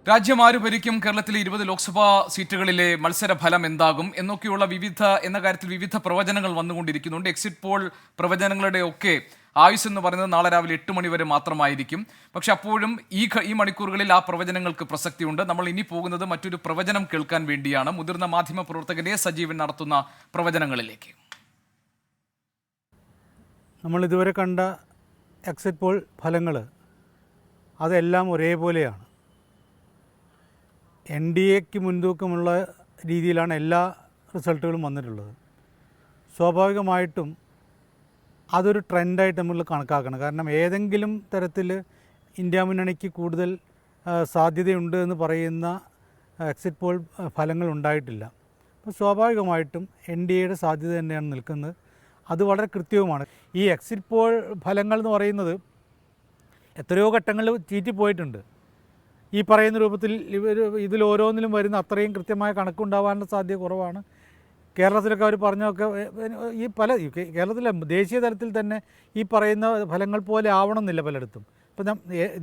രാജ്യം ആര് ഭരിക്കും, കേരളത്തിലെ 20 ലോക്സഭാ സീറ്റുകളിലെ മത്സരഫലം എന്താകും എന്നൊക്കെയുള്ള എന്ന കാര്യത്തിൽ വിവിധ പ്രവചനങ്ങൾ വന്നുകൊണ്ടിരിക്കുന്നുണ്ട്. എക്സിറ്റ് പോൾ പ്രവചനങ്ങളുടെ ഒക്കെ ആയുസ് എന്ന് പറയുന്നത് നാളെ രാവിലെ 8 മണി വരെ മാത്രമായിരിക്കും. പക്ഷെ അപ്പോഴും ഈ മണിക്കൂറുകളിൽ ആ പ്രവചനങ്ങൾക്ക് പ്രസക്തിയുണ്ട്. നമ്മൾ ഇനി പോകുന്നത് മറ്റൊരു പ്രവചനം കേൾക്കാൻ വേണ്ടിയാണ്. മുതിർന്ന മാധ്യമ പ്രവർത്തകനെ സജീവൻ നടത്തുന്ന പ്രവചനങ്ങളിലേക്ക്. നമ്മൾ ഇതുവരെ കണ്ട എക്സിറ്റ് പോൾ ഫലങ്ങൾ അതെല്ലാം ഒരേപോലെയാണ്. NDAക്ക് മുൻതൂക്കമുള്ള രീതിയിലാണ് എല്ലാ റിസൾട്ടുകളും വന്നിട്ടുള്ളത്. സ്വാഭാവികമായിട്ടും അതൊരു ട്രെൻഡായിട്ട് നമ്മൾ കണക്കാക്കണം. കാരണം ഏതെങ്കിലും തരത്തിൽ ഇന്ത്യ മുന്നണിക്ക് കൂടുതൽ സാധ്യതയുണ്ട് എന്ന് പറയുന്ന എക്സിറ്റ് പോൾ ഫലങ്ങൾ ഉണ്ടായിട്ടില്ല. അപ്പോൾ സ്വാഭാവികമായിട്ടും NDAയുടെ സാധ്യത തന്നെയാണ് നിൽക്കുന്നത്. അത് വളരെ കൃത്യവുമാണ്. ഈ എക്സിറ്റ് പോൾ ഫലങ്ങൾ എന്ന് പറയുന്നത് എത്രയോ ഘട്ടങ്ങളിൽ ചീറ്റിപ്പോയിട്ടുണ്ട്. ഈ പറയുന്ന രൂപത്തിൽ ഇതിൽ ഓരോന്നിലും വരുന്ന അത്രയും കൃത്യമായ കണക്കുണ്ടാവാനുള്ള സാധ്യത കുറവാണ്. കേരളത്തിലൊക്കെ അവർ പറഞ്ഞൊക്കെ ഈ കേരളത്തിലെ ദേശീയ തലത്തിൽ തന്നെ ഈ പറയുന്ന ഫലങ്ങൾ പോലെ ആവണമെന്നില്ല പലയിടത്തും. ഇപ്പം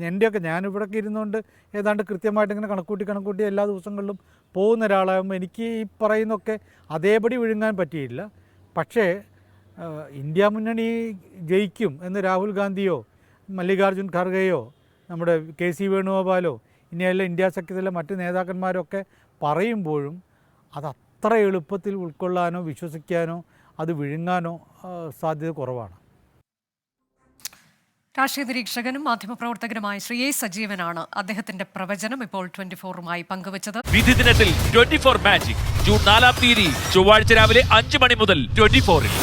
ഞാനിവിടെയൊക്കെ ഇരുന്നുകൊണ്ട് ഏതാണ്ട് കൃത്യമായിട്ട് ഇങ്ങനെ കണക്കൂട്ടി എല്ലാ ദിവസങ്ങളിലും പോകുന്ന ഒരാളാകുമ്പോൾ എനിക്ക് ഈ പറയുന്നതൊക്കെ അതേപടി വിഴുങ്ങാൻ പറ്റിയില്ല. പക്ഷേ ഇന്ത്യ മുന്നണി ജയിക്കും എന്ന് രാഹുൽ ഗാന്ധിയോ മല്ലികാർജുൻ ഖാർഗെയോ നമ്മുടെ KC വേണുഗോപാലോ ഇനിയെല്ലാം ഇന്ത്യ സഖ്യത്തിലെ മറ്റ് നേതാക്കന്മാരൊക്കെ പറയുമ്പോഴും അത് അത്ര എളുപ്പത്തിൽ ഉൾക്കൊള്ളാനോ വിശ്വസിക്കാനോ അത് വിഴുങ്ങാനോ സാധ്യത കുറവാണ്. രാഷ്ട്രീയ നിരീക്ഷകനും മാധ്യമപ്രവർത്തകനുമായ ശ്രീ A. സജീവനാണ് അദ്ദേഹത്തിന്റെ പ്രവചനം ഇപ്പോൾ 24-മായി പങ്കുവച്ചത്. വിധി ദിനത്തിൽ 24 മാജിക് ജൂൺ 4 ചൊവ്വാഴ്ച രാവിലെ 5 മണി മുതൽ 24-ൽ.